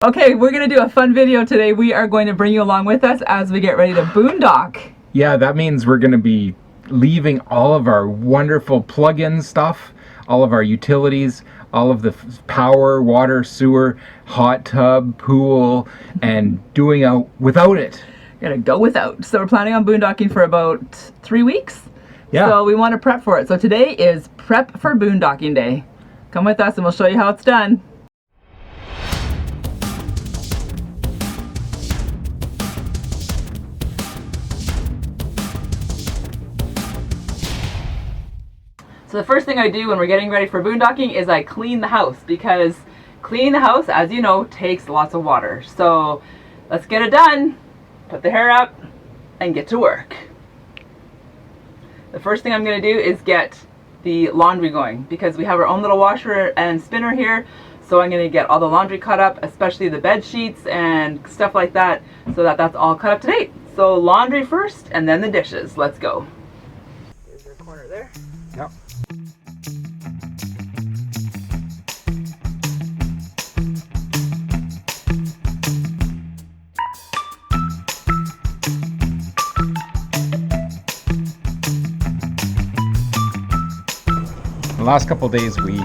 Okay, we're going to do a fun video today. We are going to bring you along with us as we get ready to boondock. Yeah, that means we're going to be leaving all of our wonderful plug-in stuff, all of our utilities, all of the power, water, sewer, hot tub, pool, and doing out without it. We're going to go without. So we're planning on boondocking for about 3 weeks. Yeah. So we want to prep for it. So today is prep for boondocking day. Come with us and we'll show you how it's done. So the first thing I do when we're getting ready for boondocking is I clean the house, because cleaning the house, as you know, takes lots of water. So let's get it done, put the hair up, and get to work. The first thing I'm going to do is get the laundry going, because we have our own little washer and spinner here. So I'm going to get all the laundry cut up, especially the bed sheets and stuff like that, so that that's all cut up to date. So laundry first, and then the dishes. Let's go. Here's your corner there. Yep. The last couple of days we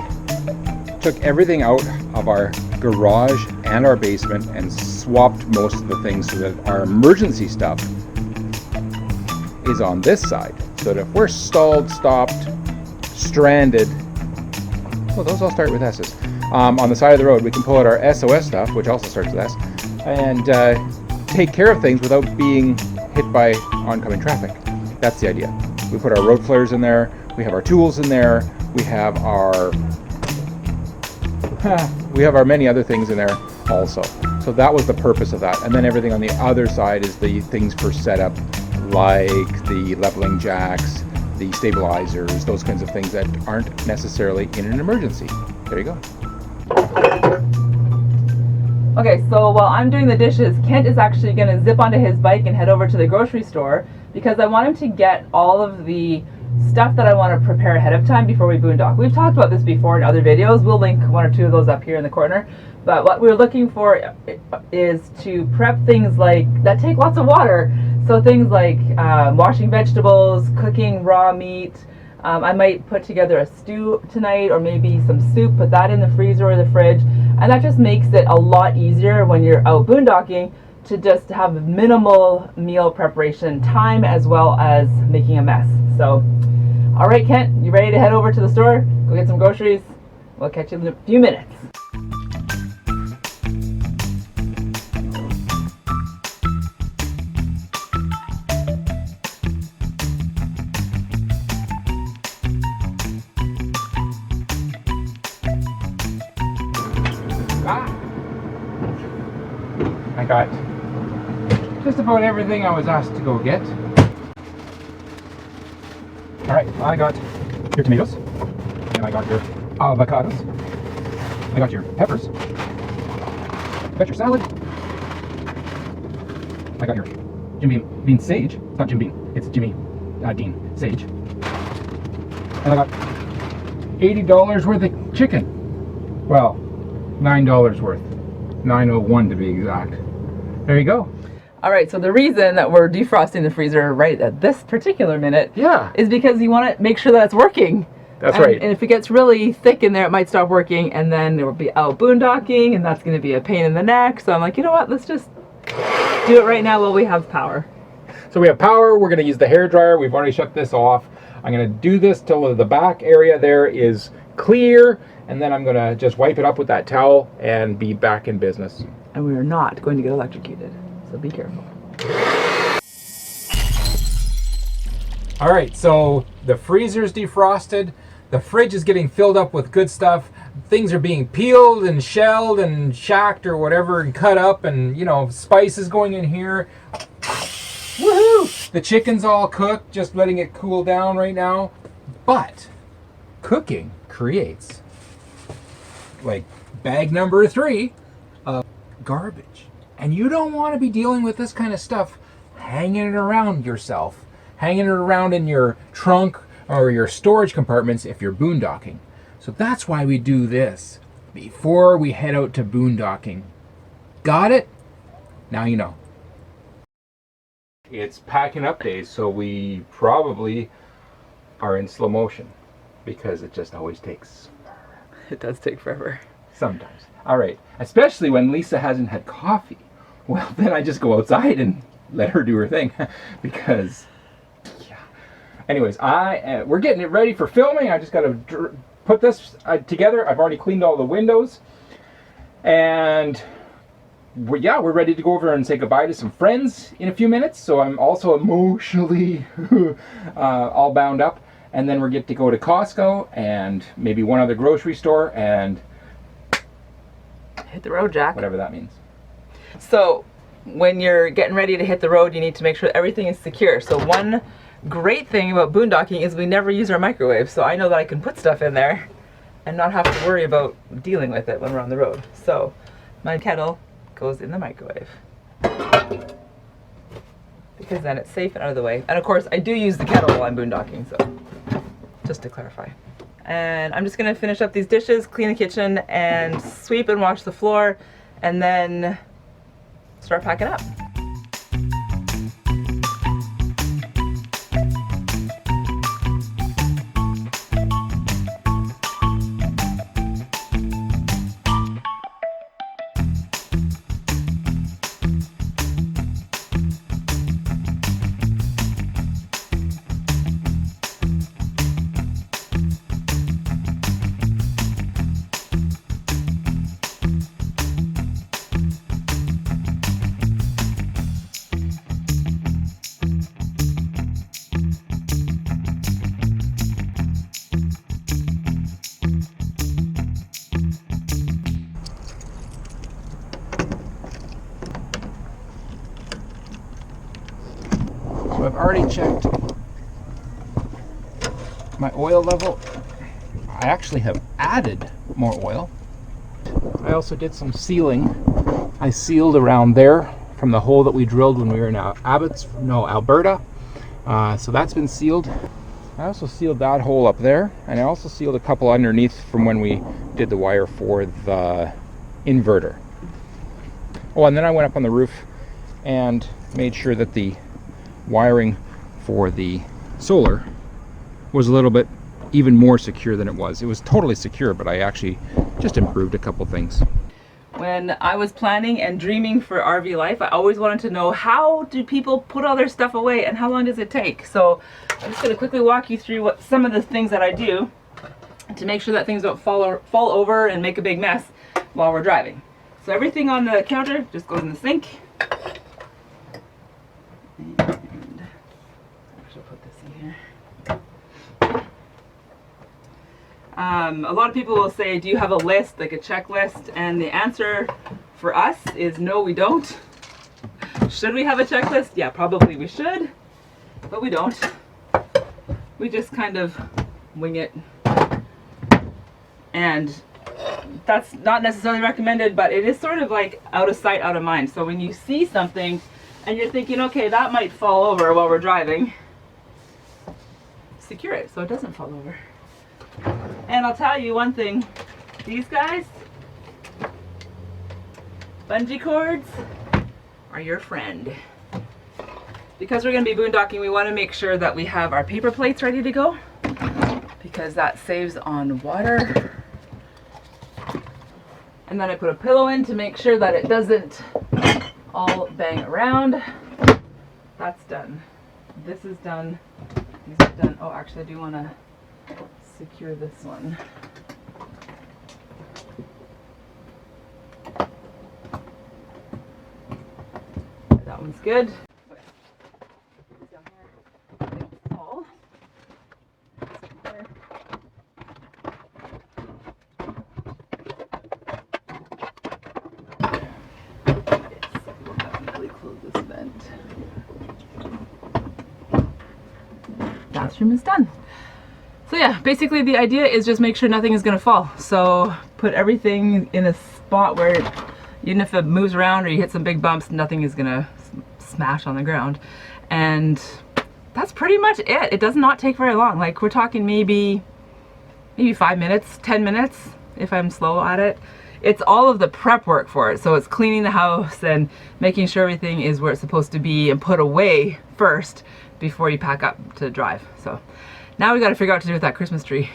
took everything out of our garage and our basement and swapped most of the things so that our emergency stuff is on this side, so that if we're stalled, stopped, stranded, well, those all start with S's, on the side of the road, we can pull out our SOS stuff, which also starts with S, and take care of things without being hit by oncoming traffic. That's the idea. We put our road flares in there, we have our tools in there, we have our many other things in there also. So that was the purpose of that. And then everything on the other side is the things for setup, like the leveling jacks, the stabilizers, those kinds of things that aren't necessarily in an emergency. There you go. Okay, so while I'm doing the dishes, Kent is actually going to zip onto his bike and head over to the grocery store, because I want him to get all of the stuff that I want to prepare ahead of time before we boondock. We've talked about this before in other videos. We'll link one or two of those up here in the corner. But what we're looking for is to prep things like that take lots of water. So things like washing vegetables, cooking raw meat. I might put together a stew tonight, or maybe some soup, put that in the freezer or the fridge. And that just makes it a lot easier when you're out boondocking to just have minimal meal preparation time, as well as making a mess. So, all right, Kent, you ready to head over to the store? Go get some groceries. We'll catch you in a few minutes. I got just about everything I was asked to go get. Alright, I got your tomatoes, and I got your avocados, I got your peppers, I got your salad, I got your Jimmy Bean sage. It's not Jim Bean, it's Jimmy Dean sage. And I got $80 worth of chicken. Well, $9 worth. $9.01 to be exact. There you go. All right, so the reason that we're defrosting the freezer right at this particular minute is because you want to make sure that it's working. That's right. And if it gets really thick in there, it might stop working, and then it will be out boondocking, and that's going to be a pain in the neck. So I'm like, you know what, let's just do it right now while we have power. So we have power. We're going to use the hair dryer. We've already shut this off. I'm going to do this till the back area there is clear, and then I'm going to just wipe it up with that towel and be back in business. And we are not going to get electrocuted, so be careful. All right, so the freezer's defrosted. The fridge is getting filled up with good stuff. Things are being peeled and shelled and shacked or whatever and cut up, and, you know, spices going in here. Woohoo! The chicken's all cooked, just letting it cool down right now. But cooking creates, like, bag number 3 of garbage. And you don't want to be dealing with this kind of stuff hanging it around yourself, hanging it around in your trunk or your storage compartments if you're boondocking. So that's why we do this before we head out to boondocking. Got it? Now you know. It's packing up days, so we probably are in slow motion because it just always takes. It does take forever. Sometimes. All right. Especially when Lisa hasn't had coffee. Well, then I just go outside and let her do her thing because, yeah. Anyways, we're getting it ready for filming. I just got to put this together. I've already cleaned all the windows, and we're ready to go over and say goodbye to some friends in a few minutes. So I'm also emotionally all bound up, and then we're get to go to Costco and maybe one other grocery store and hit the road, Jack. Whatever that means. So when you're getting ready to hit the road, you need to make sure everything is secure. So one great thing about boondocking is we never use our microwave. So I know that I can put stuff in there and not have to worry about dealing with it when we're on the road. So my kettle goes in the microwave because then it's safe and out of the way. And of course I do use the kettle while I'm boondocking, so just to clarify. And I'm just gonna finish up these dishes, clean the kitchen, and sweep and wash the floor, and then start packing up. So I've already checked my oil level. I actually have added more oil. I also did some sealing. I sealed around there from the hole that we drilled when we were in Alberta. So that's been sealed. I also sealed that hole up there, and I also sealed a couple underneath from when we did the wire for the inverter. Oh, and then I went up on the roof and made sure that the wiring for the solar was a little bit even more secure than it was. It was totally secure, but I actually just improved a couple things. When I was planning and dreaming for RV life, I always wanted to know, how do people put all their stuff away and how long does it take? So I'm just going to quickly walk you through what some of the things that I do to make sure that things don't fall over and make a big mess while we're driving. So everything on the counter just goes in the sink. And actually put this in here. A lot of people will say, do you have a list, like a checklist? And the answer for us is no, we don't. Should we have a checklist? Yeah, probably we should, but we don't. We just kind of wing it. And that's not necessarily recommended, but it is sort of like out of sight, out of mind. So when you see something and you're thinking, okay, that might fall over while we're driving, secure it so it doesn't fall over. And I'll tell you one thing, these guys, bungee cords, are your friend. Because we're going to be boondocking, we want to make sure that we have our paper plates ready to go, because that saves on water. And then I put a pillow in to make sure that it doesn't all bang around. That's done. This is done. These are done. Oh, actually I do want to secure this one. That one's good. Bathroom is done. So yeah, basically the idea is just make sure nothing is going to fall. So put everything in a spot where even if it moves around or you hit some big bumps, nothing is going to smash on the ground. And that's pretty much it. It does not take very long. Like, we're talking maybe 5 minutes, 10 minutes if I'm slow at it. it's all of the prep work for it. So it's cleaning the house and making sure everything is where it's supposed to be and put away first before you pack up to drive. So now we got to figure out what to do with that Christmas tree.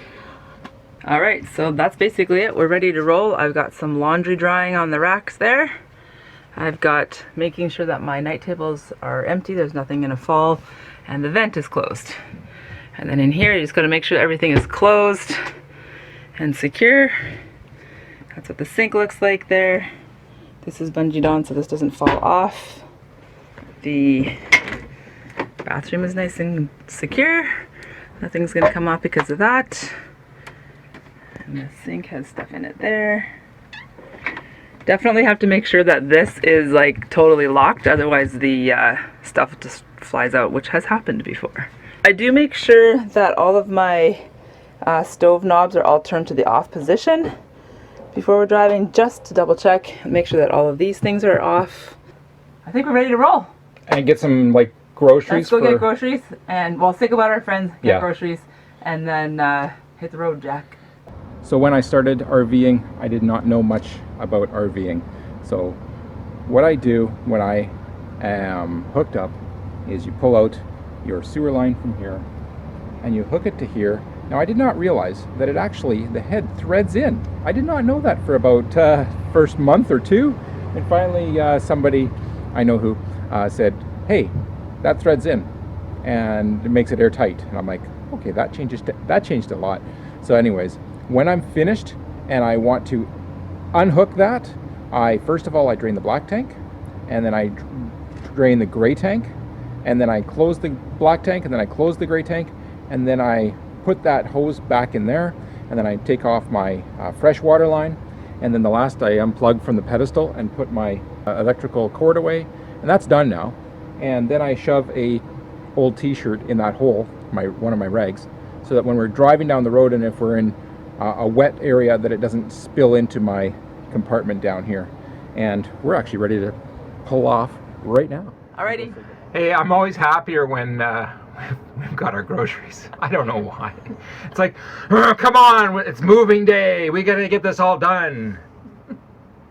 All right, so that's basically it. We're ready to roll. I've got some laundry drying on the racks there. I've got making sure that my night tables are empty, there's nothing gonna fall, and the vent is closed. And then in here, you just gotta make sure everything is closed and secure. That's what the sink looks like there. This is bungeed on so this doesn't fall off. The bathroom is nice and secure. Nothing's gonna come off because of that. And the sink has stuff in it there. Definitely have to make sure that this is like totally locked, otherwise the stuff just flies out, which has happened before. I do make sure that all of my stove knobs are all turned to the off position before we're driving, just to double check and make sure that all of these things are off. I think we're ready to roll. And get some like groceries. Let's go get groceries, and we'll think about our friends, get groceries, and then hit the road, Jack. So when I started RVing, I did not know much about RVing. So what I do when I am hooked up is you pull out your sewer line from here and you hook it to here. Now I did not realize that it actually, the head threads in. I did not know that for about first month or two. And finally somebody I know who said, hey, that threads in and it makes it airtight. And I'm like, okay, that changed a lot. So anyways, when I'm finished and I want to unhook that, first of all I drain the black tank, and then I drain the gray tank, and then I close the black tank, and then I close the gray tank, and then I put that hose back in there, and then I take off my fresh water line, and then the last I unplug from the pedestal and put my electrical cord away, and that's done now. And then I shove a old t-shirt in that hole, one of my rags, so that when we're driving down the road and if we're in a wet area, that it doesn't spill into my compartment down here. And we're actually ready to pull off right now. Alrighty. Hey, I'm always happier when we've got our groceries. I don't know why. It's like, come on, it's moving day. We gotta get this all done.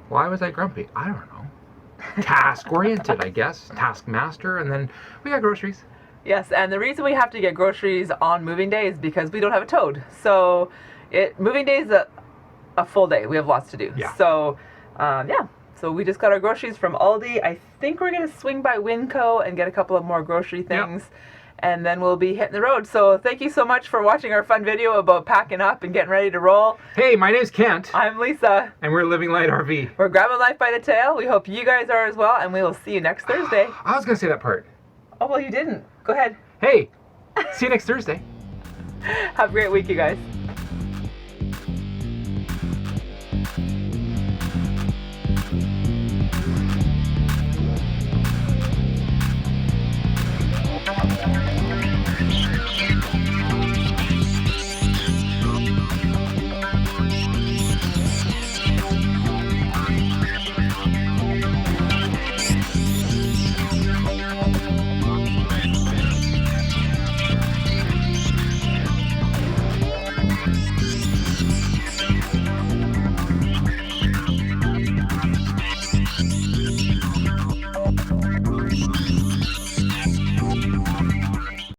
Why was I grumpy? I don't know. Task oriented, I guess. Task master, and then we got groceries. Yes, and the reason we have to get groceries on moving day is because we don't have a toad. So moving day is a full day. We have lots to do. Yeah. So yeah. So we just got our groceries from Aldi. I think we're gonna swing by Winco and get a couple of more grocery things. Yep. And then we'll be hitting the road. So thank you so much for watching our fun video about packing up and getting ready to roll. Hey, my name's Kent. I'm Lisa. And we're Living Light RV. We're grabbing life by the tail. We hope you guys are as well, and we will see you next Thursday. I was gonna say that part. Oh, well, you didn't. Go ahead. Hey, see you next Thursday. Have a great week, you guys.